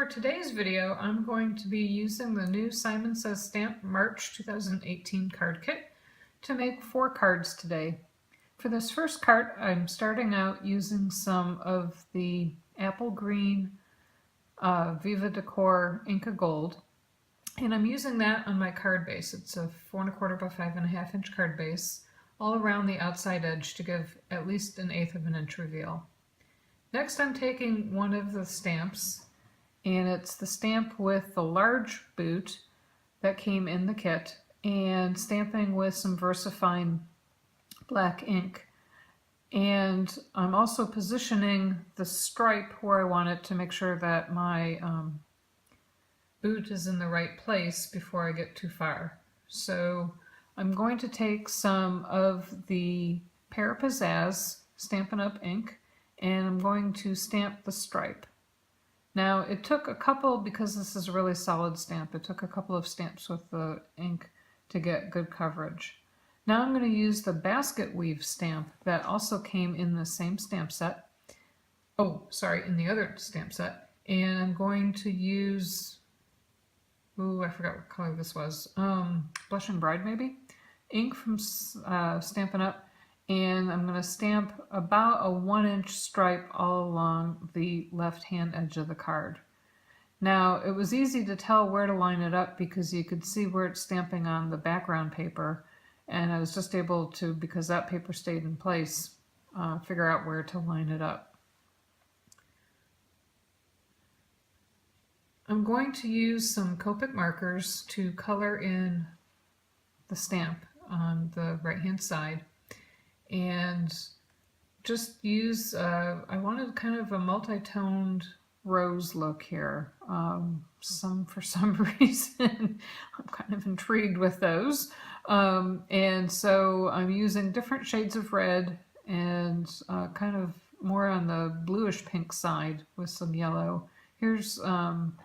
today's video, I'm going to be using the new Simon Says Stamp March 2018 card kit to make 4 cards today. For this first card, I'm starting out using some of the apple green Viva Decor Inca Gold, and I'm using that on my card base. It's a 4 1/4 by 5 1/2 inch card base, all around the outside edge to give at least 1/8 of an inch reveal. Next, I'm taking one of the stamps, and it's the stamp with the large boot that came in the kit, and stamping with some VersaFine black ink. And I'm also positioning the stripe where I want it to make sure that my boot is in the right place before I get too far. So I'm going to take some of the Pear Pizzazz Stampin' Up! Ink, and I'm going to stamp the stripe. Now it took a couple, because this is a really solid stamp, it took a couple of stamps with the ink to get good coverage. Now I'm going to use the basket weave stamp that also came in the same stamp set. In the other stamp set. And I'm going to use, I forgot what color this was, Blushing Bride maybe? Ink from Stampin' Up! And I'm going to stamp about a 1-inch stripe all along the left-hand edge of the card. Now, it was easy to tell where to line it up because you could see where it's stamping on the background paper, and I was just able to, because that paper stayed in place, figure out where to line it up. I'm going to use some Copic markers to color in the stamp on the right-hand side. And just use, I wanted kind of a multi-toned rose look here. For some reason, I'm kind of intrigued with those. And so I'm using different shades of red and kind of more on the bluish pink side with some yellow. Here's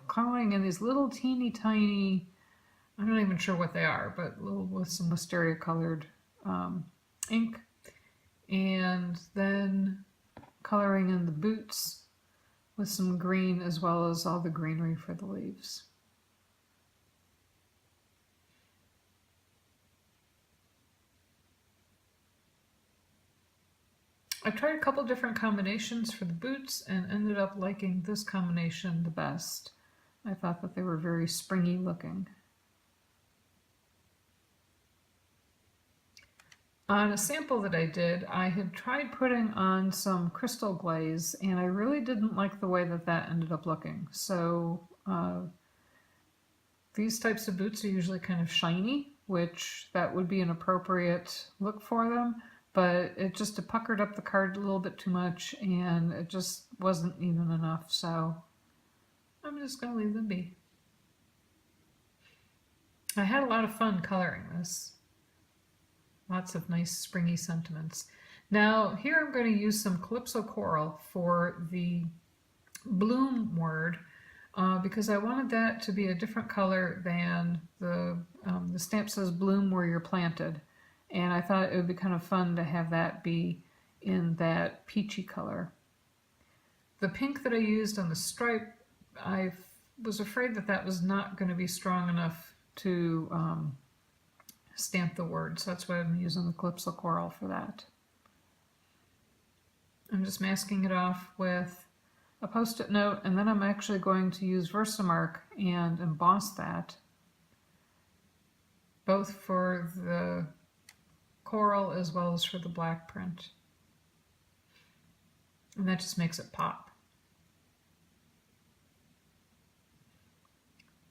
coloring in these little teeny tiny, I'm not even sure what they are, but with some wisteria colored ink. And then coloring in the boots with some green, as well as all the greenery for the leaves. I tried a couple different combinations for the boots and ended up liking this combination the best. I thought that they were very springy looking. On a sample that I did, I had tried putting on some crystal glaze, and I really didn't like the way that that ended up looking. So these types of boots are usually kind of shiny, which that would be an appropriate look for them, but it puckered up the card a little bit too much, and it just wasn't even enough, so I'm just going to leave them be. I had a lot of fun coloring this. Lots of nice springy sentiments. Now here I'm going to use some Calypso Coral for the bloom word because I wanted that to be a different color than the stamp says bloom where you're planted, and I thought it would be kind of fun to have that be in that peachy color. The pink that I used on the stripe, I was afraid that that was not going to be strong enough to stamp the word, so that's why I'm using the Calypso Coral for that. I'm just masking it off with a post-it note, and then I'm actually going to use Versamark and emboss that, both for the coral as well as for the black print. And that just makes it pop.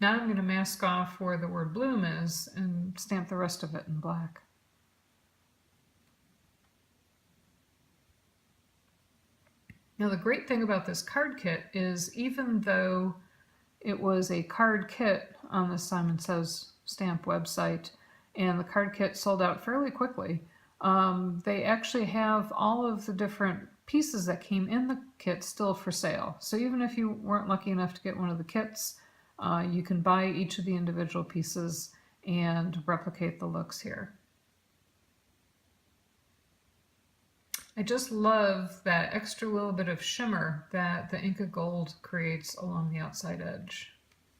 Now I'm going to mask off where the word bloom is and stamp the rest of it in black. Now the great thing about this card kit is, even though it was a card kit on the Simon Says Stamp website and the card kit sold out fairly quickly, they actually have all of the different pieces that came in the kit still for sale. So even if you weren't lucky enough to get one of the kits, you can buy each of the individual pieces and replicate the looks here. I just love that extra little bit of shimmer that the Inka Gold creates along the outside edge.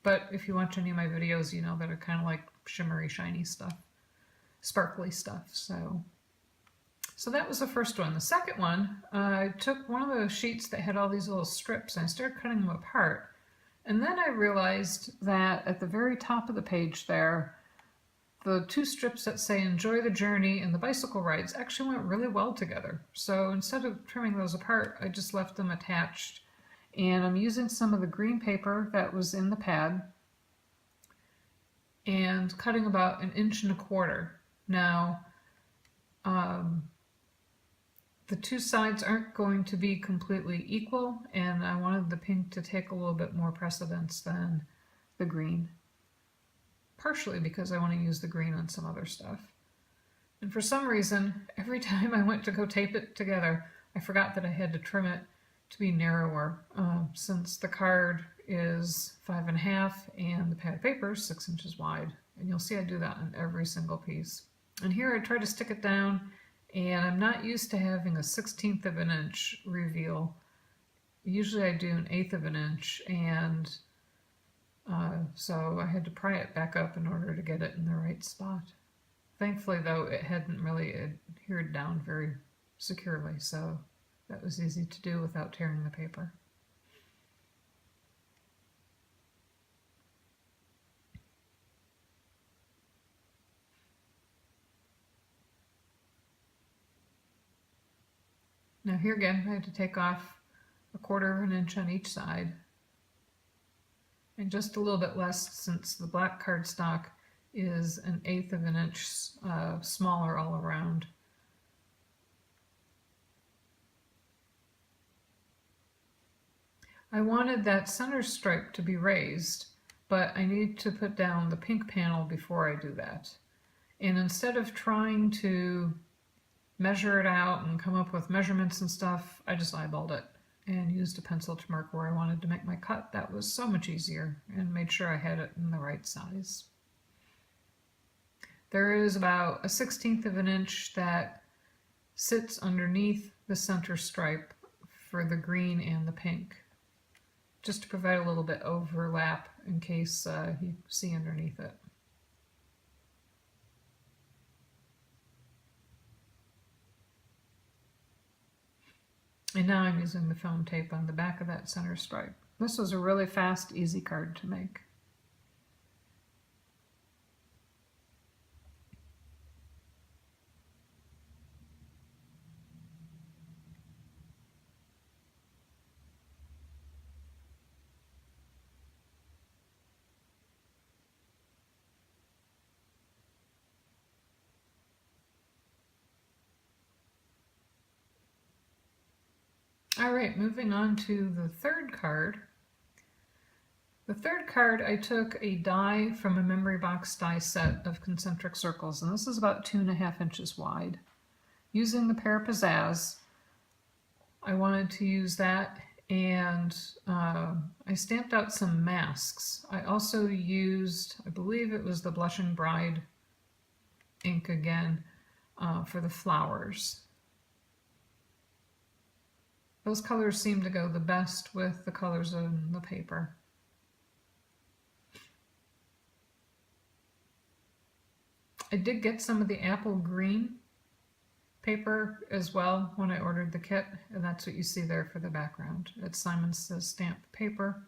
But if you watch any of my videos, you know that are kind of like shimmery, shiny stuff, sparkly stuff. So that was the first one. The second one, I took one of those sheets that had all these little strips and I started cutting them apart. And then I realized that at the very top of the page there, the two strips that say enjoy the journey and the bicycle rides actually went really well together. So instead of trimming those apart, I just left them attached. And I'm using some of the green paper that was in the pad and cutting about 1.25 inches. Now, the two sides aren't going to be completely equal, and I wanted the pink to take a little bit more precedence than the green. Partially because I want to use the green on some other stuff. And for some reason, every time I went to go tape it together, I forgot that I had to trim it to be narrower, since the card is 5.5 and the pad paper is 6 inches wide. And you'll see I do that on every single piece. And here I try to stick it down, and I'm not used to having a 1/16 of an inch reveal. Usually I do 1/8 of an inch, and so I had to pry it back up in order to get it in the right spot. Thankfully, though, it hadn't really adhered down very securely, so that was easy to do without tearing the paper. Now here again, I had to take off 1/4 of an inch on each side, and just a little bit less since the black cardstock is 1/8 of an inch smaller all around. I wanted that center stripe to be raised, but I need to put down the pink panel before I do that. And instead of trying to measure it out and come up with measurements and stuff, I just eyeballed it and used a pencil to mark where I wanted to make my cut. That was so much easier, and made sure I had it in the right size. There is about a 1/16 of an inch that sits underneath the center stripe for the green and the pink, just to provide a little bit overlap in case you see underneath it. And now I'm using the foam tape on the back of that center stripe. This was a really fast, easy card to make. All right, moving on to the third card. The third card, I took a die from a memory box die set of concentric circles, and this is about 2.5 inches wide. Using the Pear Pizzazz, I wanted to use that, and I stamped out some masks. I also used, I believe it was the Blushing Bride ink again, for the flowers. Those colors seem to go the best with the colors in the paper. I did get some of the apple green paper as well when I ordered the kit, and that's what you see there for the background. It's Simon Says Stamp paper,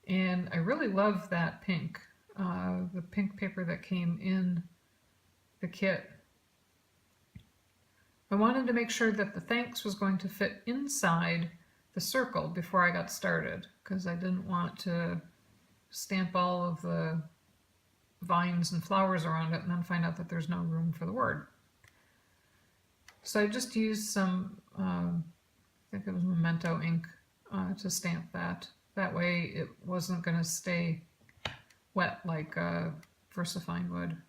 and I really love that pink, the pink paper that came in the kit. I wanted to make sure that the thanks was going to fit inside the circle before I got started, because I didn't want to stamp all of the vines and flowers around it and then find out that there's no room for the word. So I just used some, I think it was Memento ink, to stamp that. That way it wasn't going to stay wet like VersaFine would.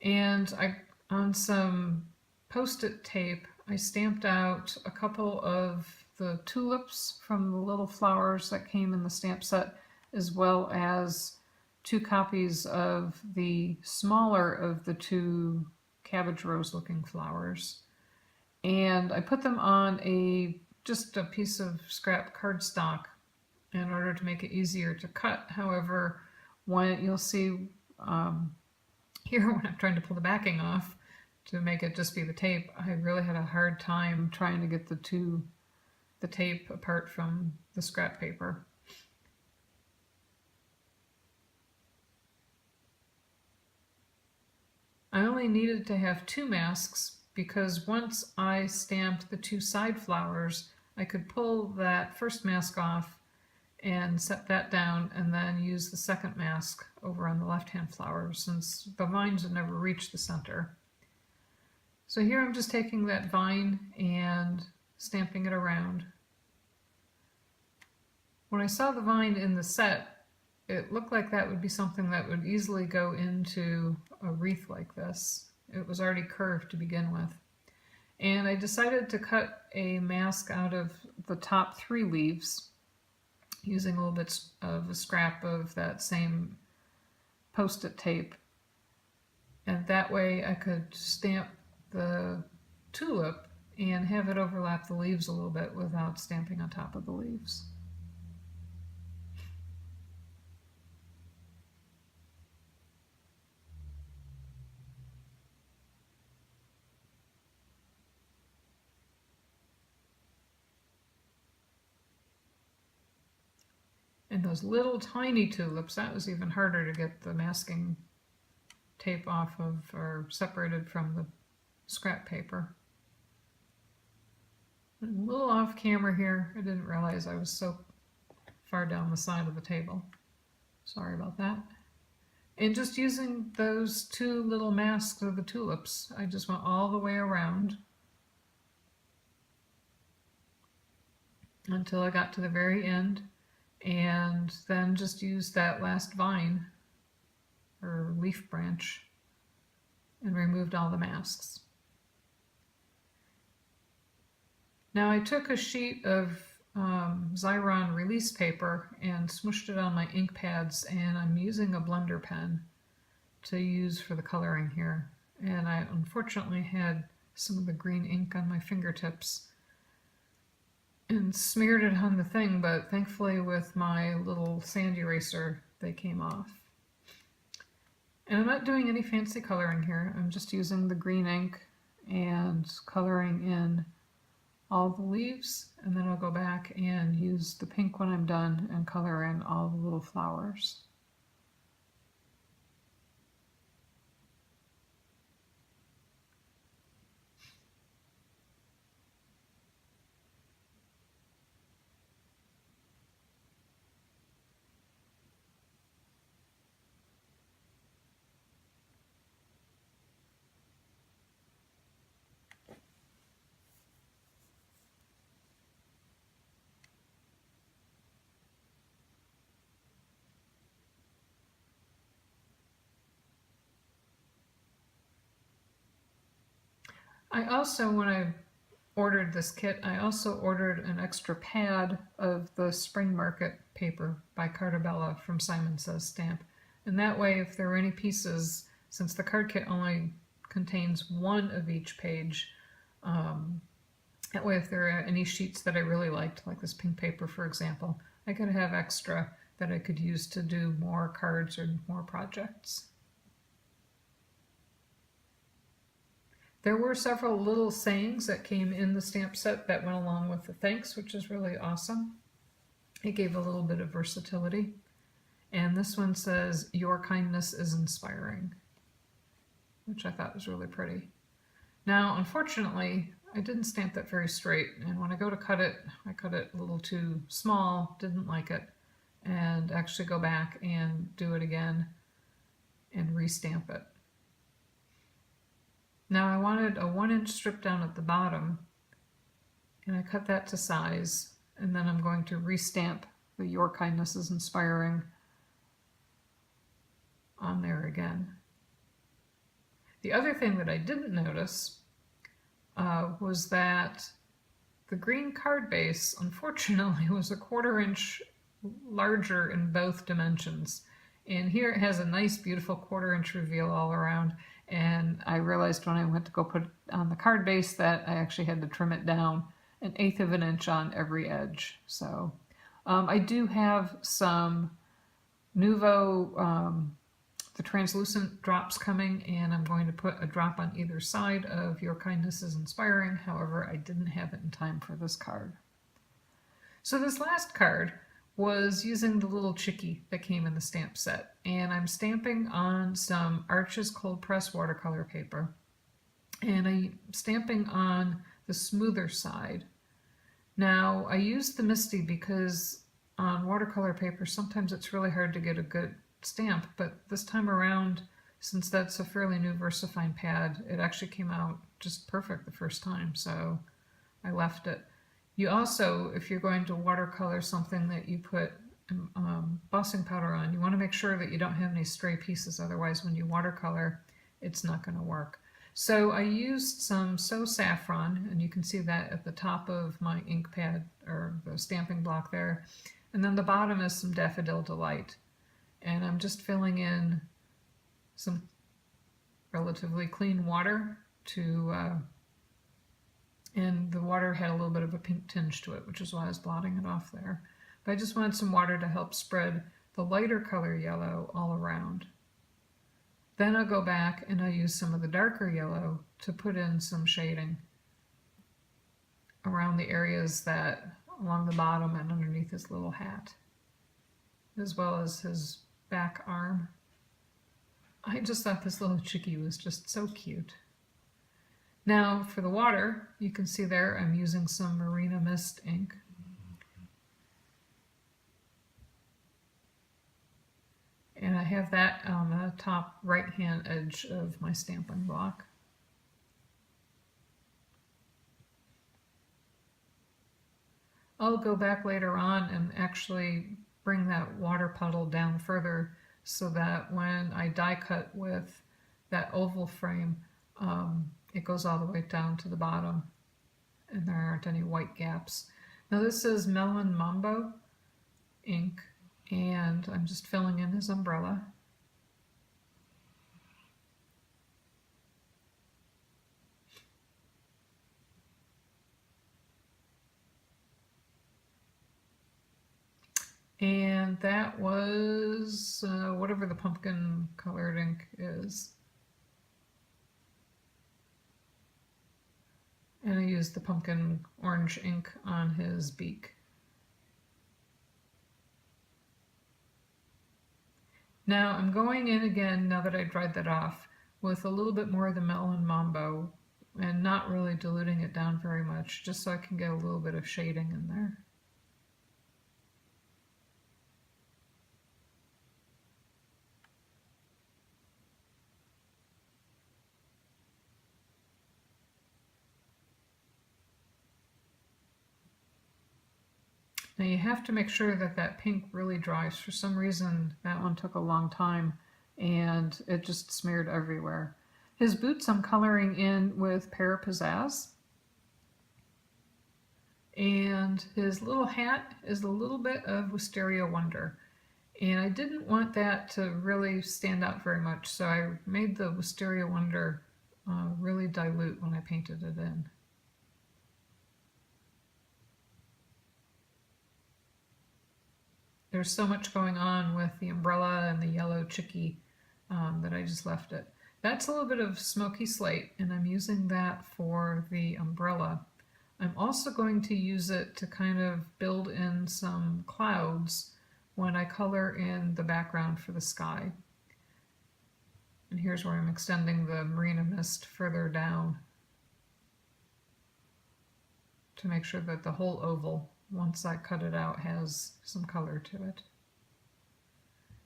And on some Post-it tape, I stamped out a couple of the tulips from the little flowers that came in the stamp set, as well as 2 copies of the smaller of the 2 cabbage rose looking flowers. and I put them on just a piece of scrap cardstock in order to make it easier to cut. However, when you'll see here when I'm trying to pull the backing off to make it just be the tape, I really had a hard time trying to get the tape apart from the scrap paper. I only needed to have 2 masks because once I stamped the 2 side flowers, I could pull that first mask off and set that down and then use the second mask over on the left-hand flower since the vines had never reached the center. So here I'm just taking that vine and stamping it around. When I saw the vine in the set, it looked like that would be something that would easily go into a wreath like this. It was already curved to begin with. And I decided to cut a mask out of the top 3 leaves using a little bit of a scrap of that same Post-it tape. And that way I could stamp the tulip and have it overlap the leaves a little bit without stamping on top of the leaves. And those little tiny tulips, that was even harder to get the masking tape off of or separated from the scrap paper. I'm a little off camera here. I didn't realize I was so far down the side of the table. Sorry about that. And just using those 2 little masks of the tulips, I just went all the way around until I got to the very end, and then just used that last vine or leaf branch and removed all the masks. Now I took a sheet of Xyron release paper and smushed it on my ink pads, and I'm using a blender pen to use for the coloring here. And I unfortunately had some of the green ink on my fingertips and smeared it on the thing, but thankfully with my little sand eraser they came off. And I'm not doing any fancy coloring here. I'm just using the green ink and coloring in all the leaves, and then I'll go back and use the pink when I'm done and color in all the little flowers. I also, when I ordered this kit, I also ordered an extra pad of the Spring Market paper by Cartabella from Simon Says Stamp. And that way, if there are any pieces, since the card kit only contains 1 of each page, that way if there are any sheets that I really liked, like this pink paper for example, I could have extra that I could use to do more cards or more projects. There were several little sayings that came in the stamp set that went along with the thanks, which is really awesome. It gave a little bit of versatility. And this one says, "Your kindness is inspiring," which I thought was really pretty. Now, unfortunately, I didn't stamp that very straight, and when I go to cut it, I cut it a little too small, didn't like it, and actually go back and do it again and restamp it. Now I wanted a 1-inch strip down at the bottom, and I cut that to size, and then I'm going to restamp the "Your kindness is inspiring" on there again. The other thing that I didn't notice was that the green card base, unfortunately, was a 1/4 inch larger in both dimensions. And here it has a nice, beautiful 1/4 inch reveal all around. and I realized when I went to go put it on the card base that I actually had to trim it down 1/8 of an inch on every edge. So I do have some Nuvo, the translucent drops coming, and I'm going to put a drop on either side of Your Kindness is Inspiring. However, I didn't have it in time for this card. So this last card was using the little chickie that came in the stamp set, and I'm stamping on some Arches cold press watercolor paper, and I'm stamping on the smoother side. Now I used the Misty because on watercolor paper sometimes it's really hard to get a good stamp, but this time around, since that's a fairly new VersaFine pad, it actually came out just perfect the first time, so I left it. You also, if you're going to watercolor something that you put embossing powder on, you want to make sure that you don't have any stray pieces, otherwise when you watercolor it's not going to work. So I used some So Saffron, and you can see that at the top of my ink pad, or the stamping block there, and then the bottom is some Daffodil Delight, and I'm just filling in some relatively clean water to and the water had a little bit of a pink tinge to it, which is why I was blotting it off there. But I just wanted some water to help spread the lighter color yellow all around. Then I'll go back and I'll use some of the darker yellow to put in some shading around the areas that along the bottom and underneath his little hat, as well as his back arm. I just thought this little chickie was just so cute. Now for the water, you can see there I'm using some Marina Mist ink. And I have that on the top right hand edge of my stamping block. I'll go back later on and actually bring that water puddle down further so that when I die cut with that oval frame, it goes all the way down to the bottom and there aren't any white gaps. Now this is Melon Mambo ink, and I'm just filling in his umbrella. And that was whatever the pumpkin colored ink is. And I used the pumpkin orange ink on his beak. Now I'm going in again, now that I dried that off, with a little bit more of the Melon Mambo and not really diluting it down very much, just so I can get a little bit of shading in there. Now you have to make sure that that pink really dries. For some reason that one took a long time and it just smeared everywhere. His boots I'm coloring in with Pear Pizzazz. And his little hat is a little bit of Wisteria Wonder. And I didn't want that to really stand out very much, so I made the Wisteria Wonder really dilute when I painted it in. There's so much going on with the umbrella and the yellow chickie that I just left it. That's a little bit of smoky slate, and I'm using that for the umbrella. I'm also going to use it to kind of build in some clouds when I color in the background for the sky. And here's where I'm extending the Marina Mist further down to make sure that the whole oval, once I cut it out, has some color to it.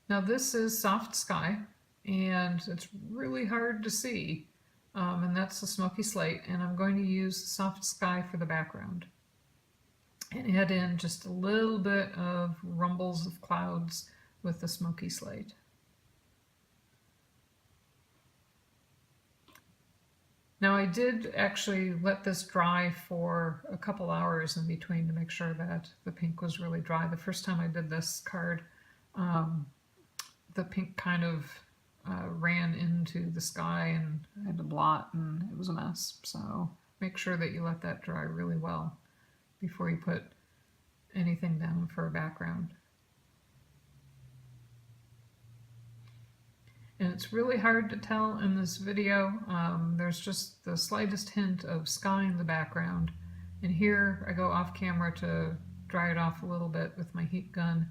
Now this is Soft Sky, and it's really hard to see, and that's the smoky slate, and I'm going to use Soft Sky for the background and add in just a little bit of rumbles of clouds with the smoky slate. Now I did actually let this dry for a couple hours in between to make sure that the pink was really dry. The first time I did this card, the pink kind of ran into the sky and I had to blot and it was a mess. So make sure that you let that dry really well before you put anything down for a background. And it's really hard to tell in this video. There's just the slightest hint of sky in the background. And here I go off camera to dry it off a little bit with my heat gun.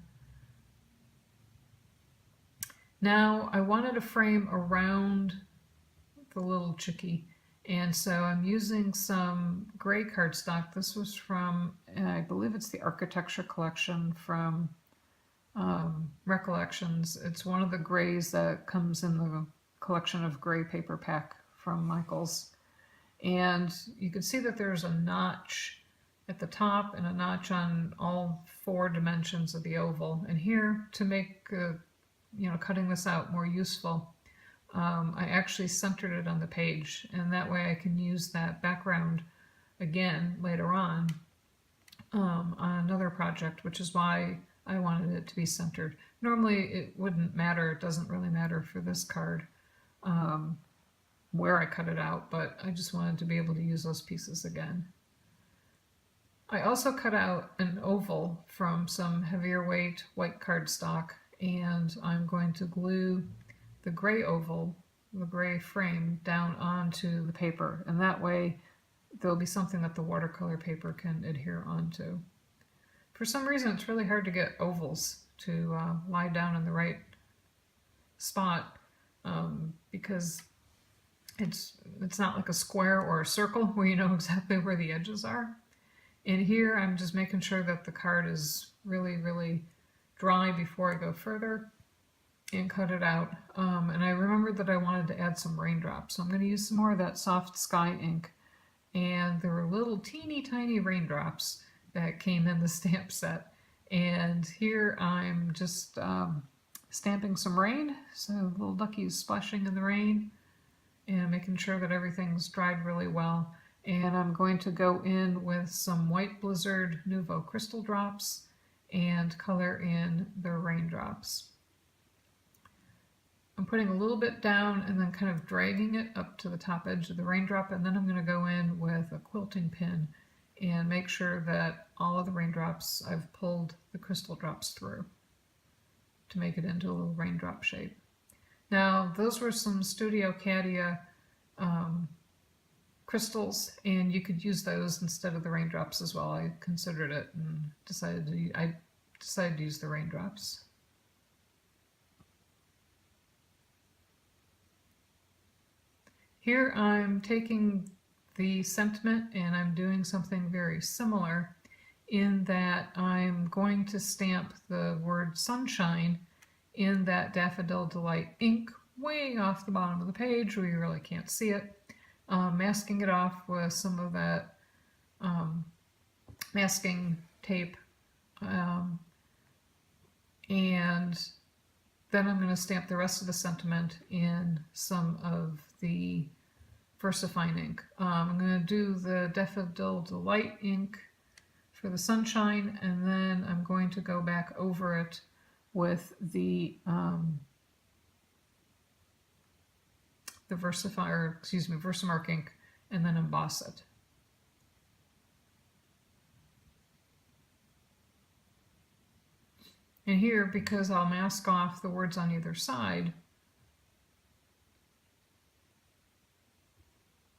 Now I wanted a frame around the little chickie, and so I'm using some gray cardstock. This was from, I believe it's the Architecture Collection from Recollections. It's one of the grays that comes in the collection of gray paper pack from Michaels. And you can see that there's a notch at the top and a notch on all 4 dimensions of the oval. And here, to make cutting this out more useful, I actually centered it on the page, and that way I can use that background again later on another project, which is why I wanted it to be centered. Normally it wouldn't matter, it doesn't really matter for this card where I cut it out, but I just wanted to be able to use those pieces again. I also cut out an oval from some heavier weight white cardstock, and I'm going to glue the gray oval, the gray frame, down onto the paper, and that way there'll be something that the watercolor paper can adhere onto. For some reason it's really hard to get ovals to lie down in the right spot because it's not like a square or a circle where you know exactly where the edges are. And here I'm just making sure that the card is really, really dry before I go further and cut it out. And I remembered that I wanted to add some raindrops, so I'm going to use some more of that soft sky ink. And there were little teeny tiny raindrops that came in the stamp set. And here I'm just stamping some rain, so little duckies splashing in the rain, and making sure that everything's dried really well. And I'm going to go in with some White Blizzard Nuvo crystal drops and color in the raindrops. I'm putting a little bit down and then kind of dragging it up to the top edge of the raindrop, and then I'm going to go in with a quilting pin and make sure that all of the raindrops, I've pulled the crystal drops through to make it into a little raindrop shape. Now those were some Studio Cadia crystals, and you could use those instead of the raindrops as well. I considered it and decided to use the raindrops. Here I'm taking the sentiment and I'm doing something very similar in that I'm going to stamp the word sunshine in that Daffodil Delight ink way off the bottom of the page where you really can't see it, masking it off with some of that masking tape, and then I'm going to stamp the rest of the sentiment in some of the VersaFine ink. I'm going to do the Daffodil Delight ink for the sunshine, and then I'm going to go back over it with the Versamark ink, and then emboss it. And here, because I'll mask off the words on either side,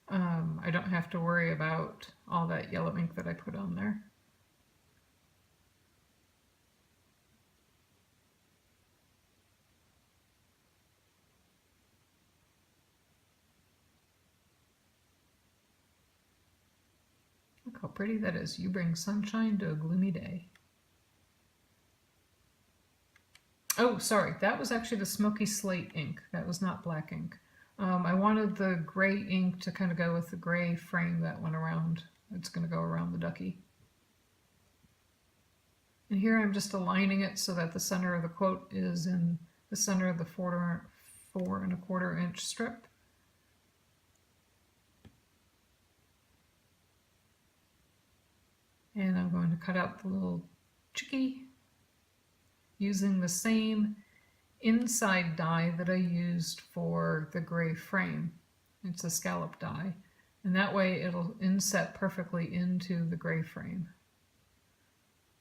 I don't have to worry about all that yellow ink that I put on there. Look how pretty that is. You bring sunshine to a gloomy day. Oh, sorry, that was actually the Smoky Slate ink. That was not black ink. I wanted the gray ink to kind of go with the gray frame that went around. It's going to go around the ducky. And here I'm just aligning it so that the center of the quote is in the center of the 4 1/4 inch strip. And I'm going to cut out the little chickie using the same inside die that I used for the gray frame. It's a scallop die, and that way it'll inset perfectly into the gray frame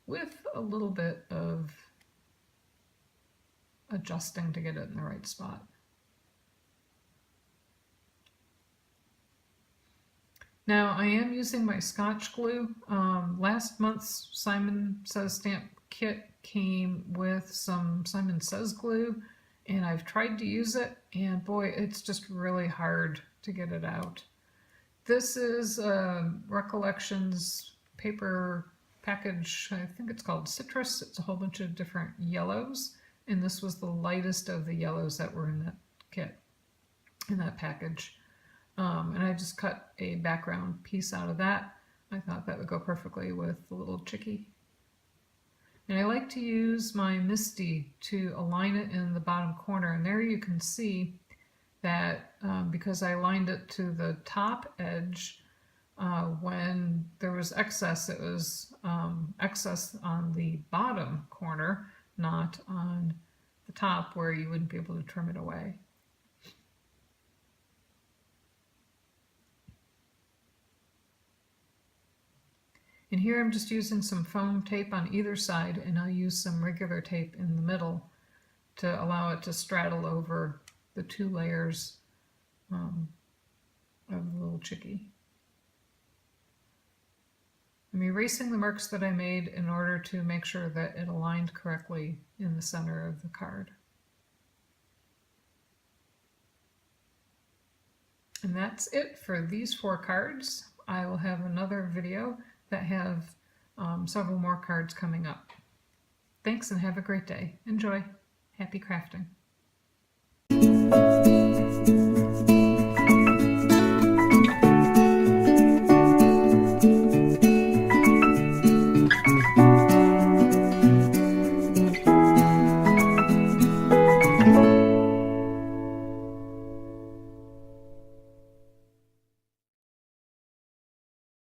with a little bit of adjusting to get it in the right spot. Now I am using my Scotch glue. Last month's Simon Says stamp kit came with some Simon Says glue, and I've tried to use it, and boy, it's just really hard to get it out. This is Recollections paper package. I think it's called Citrus. It's a whole bunch of different yellows, and this was the lightest of the yellows that were in that kit, in that package. And I just cut a background piece out of that. I thought that would go perfectly with the little chickie. And I like to use my MISTI to align it in the bottom corner, and there you can see that because I lined it to the top edge, when there was excess, it was excess on the bottom corner, not on the top where you wouldn't be able to trim it away. And here I'm just using some foam tape on either side, and I'll use some regular tape in the middle to allow it to straddle over the two layers of the little chickie. I'm erasing the marks that I made in order to make sure that it aligned correctly in the center of the card. And that's it for these 4 cards. I will have another video that have several more cards coming up. Thanks and have a great day. Enjoy. Happy crafting.